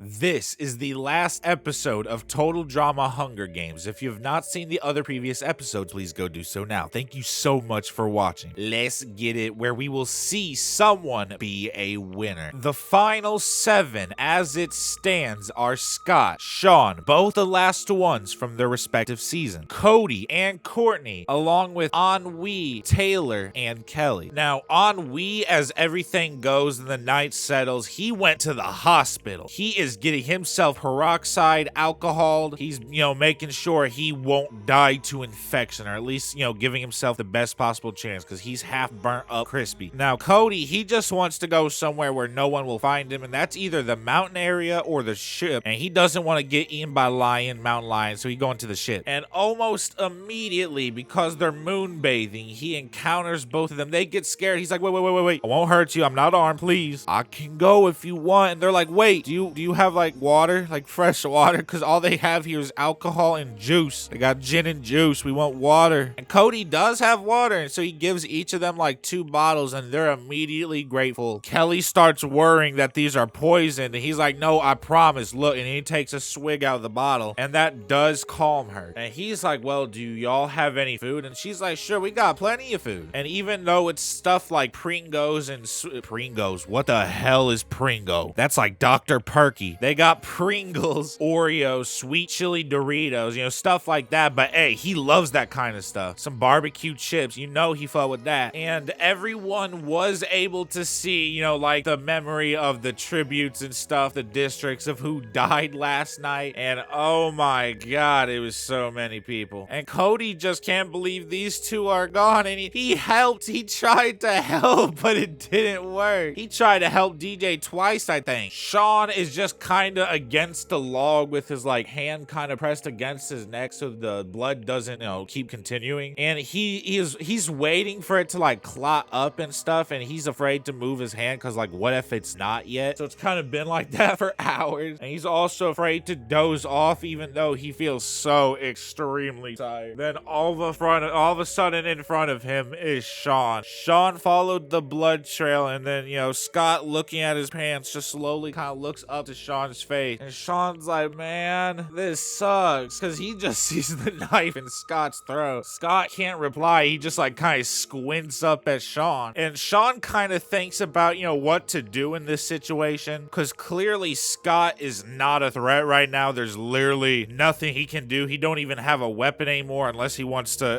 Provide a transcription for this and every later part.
This is the last episode of Total Drama Hunger Games. If you have not seen the other previous episodes, please go do so now. Thank you so much for watching. Let's get it, where we will see someone be a winner. The final 7 as it stands are Scott, Shawn, both the last ones from their respective season, Cody and Courtney, along with Ennui, Taylor, and Kelly. Now, Ennui, as everything goes and the night settles, he went to the hospital. He is getting himself peroxide, alcohol. He's, making sure he won't die to infection, or at least, giving himself the best possible chance, because he's half burnt up crispy. Now, Cody, he just wants to go somewhere where no one will find him, and that's either the mountain area or the ship, and he doesn't want to get eaten by mountain lions, so he's going to the ship. And almost immediately, because they're moonbathing, he encounters both of them. They get scared. He's like, wait. I won't hurt you. I'm not armed, please. I can go if you want. And they're like, wait, do you have like water, like fresh water? Because all they have here is alcohol and juice. They got gin and juice. We want water. And Cody does have water, and so he gives each of them like 2 bottles, and they're immediately grateful. Kelly starts worrying that these are poisoned, and he's like, no, I promise, look. And he takes a swig out of the bottle, and that does calm her. And he's like, well, do y'all have any food? And she's like, sure, we got plenty of food. And even though it's stuff like Pringles and Pringles, what the hell is Pringo? That's like Dr. Perky. They got Pringles, Oreos, sweet chili Doritos, stuff like that. But hey, he loves that kind of stuff. Some barbecue chips, he fought with that. And everyone was able to see, like the memory of the tributes and stuff, the districts of who died last night. And oh my God, it was so many people. And Cody just can't believe these 2 are gone. And he helped. He tried to help, but it didn't work. He tried to help DJ twice, I think. Shawn is just kind of against the log with his hand kind of pressed against his neck so the blood doesn't, keep continuing. And he's waiting for it to clot up and stuff, and he's afraid to move his hand because what if it's not yet? So it's kind of been like that for hours. And he's also afraid to doze off, even though he feels so extremely tired. Then all of a sudden in front of him is Shawn. Shawn followed the blood trail, and then Scott, looking at his pants, just slowly kind of looks up to Shawn's face, and Shawn's like, man, this sucks, because he just sees the knife in Scott's throat. Scott can't reply. He just kind of squints up at Shawn, and Shawn kind of thinks about what to do in this situation, because clearly Scott is not a threat right now. There's literally nothing he can do. He don't even have a weapon anymore unless he wants to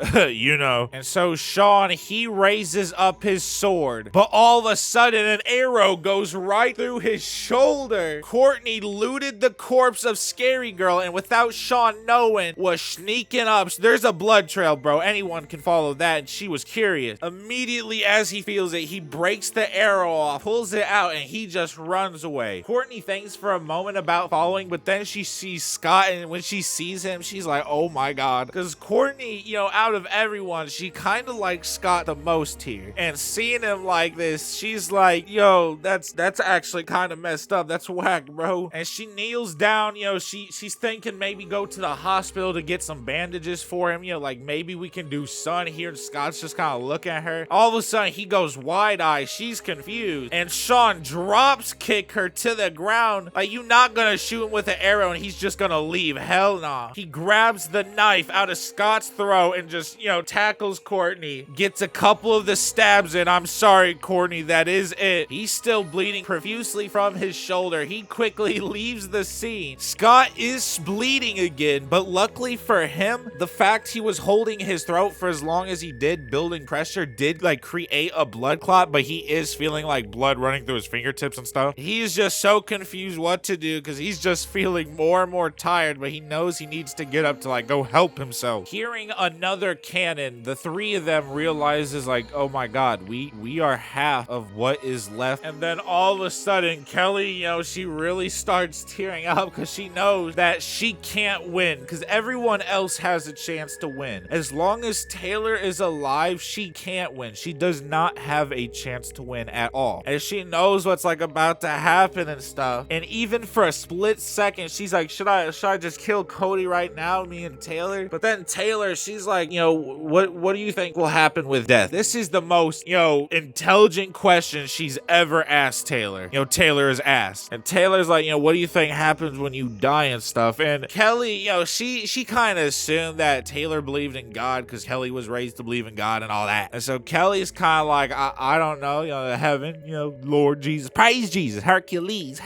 and so Shawn, he raises up his sword, but all of a sudden an arrow goes right through his shoulder. Courtney looted the corpse of Scary Girl, and without Shawn knowing, was sneaking up. There's a blood trail, bro. Anyone can follow that, and she was curious. Immediately as he feels it, he breaks the arrow off, pulls it out, and he just runs away. Courtney thinks for a moment about following, but then she sees Scott, and when she sees him, she's like, oh my God. Because Courtney, out of everyone, she kind of likes Scott the most here. And seeing him like this, she's like, yo, that's actually kind of messed up. That's whack, bro. And she kneels down, she's thinking maybe go to the hospital to get some bandages for him, maybe we can do sun here. And Scott's just kind of looking at her. All of a sudden, he goes wide-eyed. She's confused. And Shawn drops kick her to the ground. You not gonna shoot him with an arrow and he's just gonna leave. Hell nah. He grabs the knife out of Scott's throat and just, tackles Courtney. Gets a couple of the stabs in. I'm sorry, Courtney, that is it. He's still bleeding profusely from his shoulder. He quickly leaves the scene. Scott is bleeding again, but luckily for him, the fact he was holding his throat for as long as he did, building pressure, did create a blood clot, but he is feeling blood running through his fingertips and stuff. He's just so confused what to do because he's just feeling more and more tired, but he knows he needs to get up to go help himself. Hearing another cannon, the 3 of them realizes oh my God, we are half of what is left. And then all of a sudden, Kelly, she really starts tearing up because she knows that she can't win, because everyone else has a chance to win. As long as Taylor is alive, she can't win. She does not have a chance to win at all. And she knows what's about to happen and stuff. And even for a split second, she's like, should I just kill Cody right now, me and Taylor? But then Taylor, she's like, what do you think will happen with death? This is the most, intelligent question she's ever asked Taylor. Taylor is asked. And Taylor's like, like, what do you think happens when you die and stuff? And Kelly, she kind of assumed that Taylor believed in God because Kelly was raised to believe in God and all that. And so Kelly's kind of like, I don't know, heaven, Lord Jesus, praise Jesus, Hercules.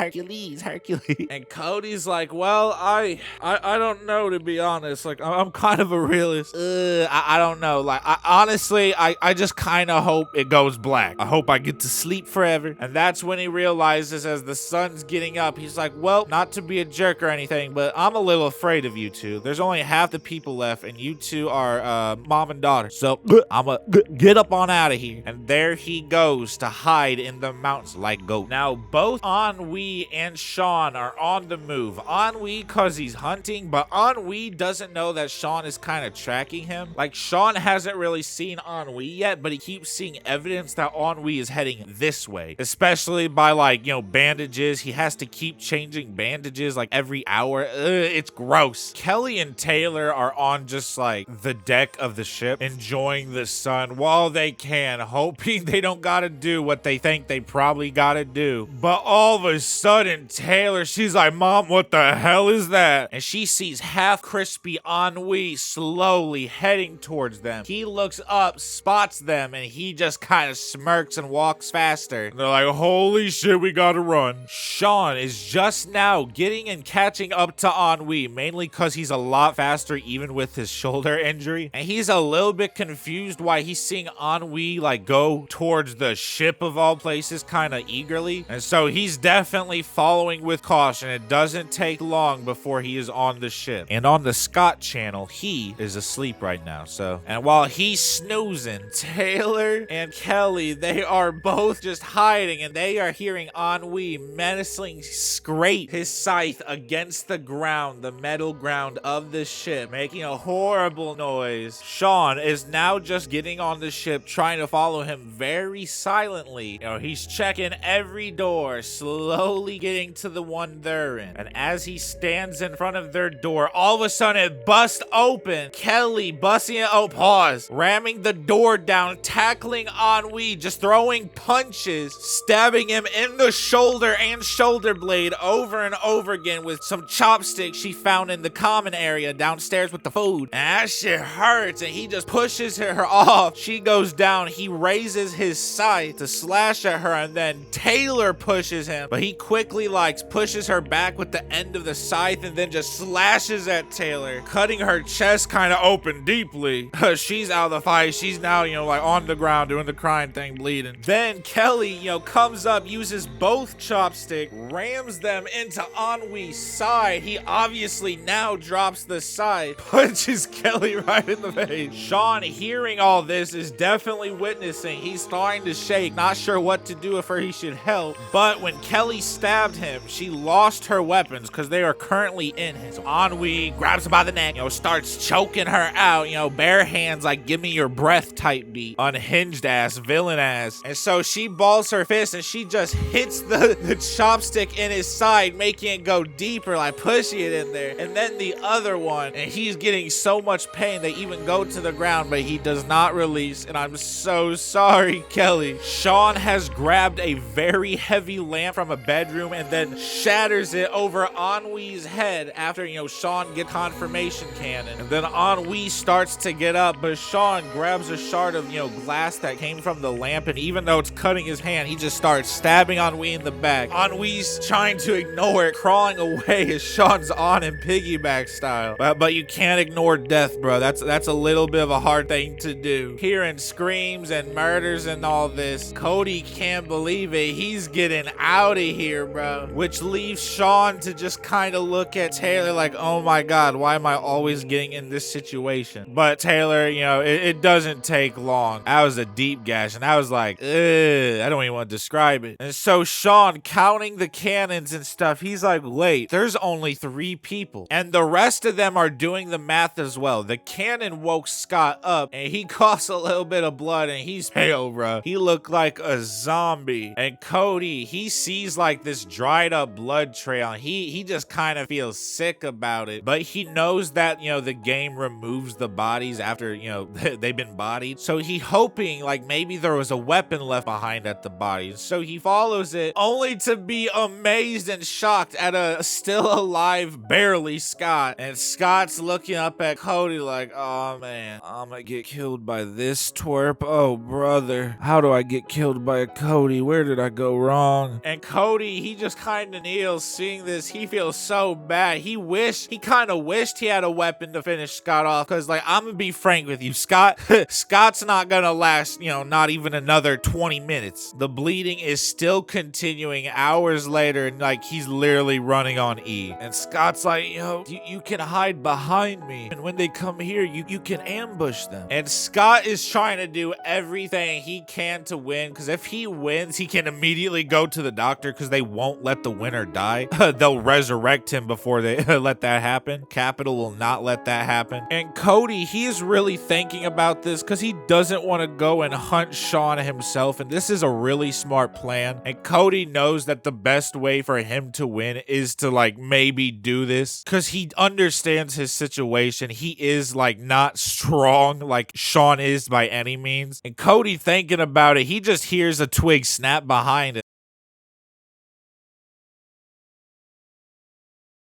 And Cody's like, well, I don't know, to be honest. Like, I'm kind of a realist. I don't know. Like, honestly, I just kind of hope it goes black. I hope I get to sleep forever. And that's when he realizes, as the sun's getting up, he's like, well, not to be a jerk or anything, but I'm a little afraid of you two. There's only half the people left, and you two are mom and daughter. So I'm gonna get up on out of here. And there he goes to hide in the mountains like goat. Now, both Ennui and Shawn are on the move. Ennui because he's hunting, but Ennui doesn't know that Shawn is kind of tracking him. Like, Shawn hasn't really seen Ennui yet, but he keeps seeing evidence that Ennui is heading this way, especially by, like, bandages. He has to keep changing bandages like every hour. It's gross. Kelly and Taylor are on just like the deck of the ship, enjoying the sun while they can, hoping they don't gotta do what they think they probably gotta do. But all of a sudden, Taylor, she's like, Mom, what the hell is that? And she sees half crispy Ennui slowly heading towards them. He looks up, spots them, and he just kind of smirks and walks faster. And they're like, holy shit, we gotta run. Shawn is just now getting and catching up to Ennui, mainly because he's a lot faster even with his shoulder injury. And he's a little bit confused why he's seeing Ennui like go towards the ship of all places kind of eagerly. And so he's definitely following with caution. It doesn't take long before he is on the ship. And on the Scott channel, he is asleep right now. And while he's snoozing, Taylor and Kelly, they are both just hiding, and they are hearing Ennui menacingly scrape his scythe against the ground, the metal ground of the ship, making a horrible noise. Shawn is now just getting on the ship, trying to follow him very silently. He's checking every door, slowly getting to the one they're in. And as he stands in front of their door, all of a sudden it busts open. Kelly busting it, ramming the door down, tackling Ennui, just throwing punches, stabbing him in the shoulder and shoulder blade over and over again with some chopsticks she found in the common area downstairs with the food. And that shit hurts, and he just pushes her off. She goes down. He raises his scythe to slash at her, and then Taylor pushes him, but he quickly pushes her back with the end of the scythe and then just slashes at Taylor, cutting her chest kind of open deeply. She's out of the fight. She's now, on the ground doing the crying thing, bleeding. Then Kelly, comes up, uses both chopsticks, rams them into Ennui's side. He obviously now drops the scythe, punches Kelly right in the face. Shawn, hearing all this, is definitely witnessing. He's starting to shake, not sure what to do if he should help. But when Kelly stabbed him, she lost her weapons because they are currently in him. So Ennui grabs her by the neck, starts choking her out, bare hands, like give me your breath type beat. Unhinged ass, villain ass. And so she balls her fist and she just hits the chopstick in his side, making it go deeper, like pushing it in there. And then the other one, and he's getting so much pain they even go to the ground, but he does not release. And I'm so sorry, Kelly. Shawn has grabbed a very heavy lamp from a bedroom and then shatters it over Ennui's head after, Shawn gets confirmation cannon. And then Ennui starts to get up, but Shawn grabs a shard of, glass that came from the lamp, and even though it's cutting his hand, he just starts stabbing Ennui in the back. Ennui's trying to ignore it, crawling away as Shawn's on him piggyback style. But you can't ignore death, bro. That's a little bit of a hard thing to do. Hearing screams and murders and all this, Cody can't believe it. He's getting out of here, bro. Which leaves Shawn to just kind of look at Taylor like, oh my God, why am I always getting in this situation? But Taylor, it doesn't take long. That was a deep gash, and I was like, ugh, I don't even want to describe it. And so Shawn, counting the cannons and stuff, he's like, wait, there's only 3 people, and the rest of them are doing the math as well. The cannon woke Scott up, and he coughs a little bit of blood, and he's pale, bro. He looked like a zombie. And Cody, he sees like this dried up blood trail, and he just kind of feels sick about it, but he knows that, the game removes the bodies after, they've been bodied. So he hoping like maybe there was a weapon left behind at the body. So he follows it only to be amazed amazed and shocked at a still alive, barely Scott. And Scott's looking up at Cody like, oh man, I'm gonna get killed by this twerp. Oh brother, how do I get killed by a Cody? Where did I go wrong? And Cody, he just kind of kneels. Seeing this, he feels so bad. He kind of wished he had a weapon to finish Scott off, because like, I'm gonna be frank with you, Scott's not gonna last, not even another 20 minutes. The bleeding is still continuing hours later, and like, he's literally running on E. And Scott's like, you can hide behind me, and when they come here, you can ambush them. And Scott is trying to do everything he can to win, because if he wins, he can immediately go to the doctor, because they won't let the winner die. They'll resurrect him before they let that happen. Capital will not let that happen. And Cody, he is really thinking about this, because he doesn't want to go and hunt Shawn himself, and this is a really smart plan. And Cody knows that the best way for him to win is to like maybe do this, because he understands his situation. He is like not strong like Shawn is by any means. And Cody thinking about it, he just hears a twig snap behind him.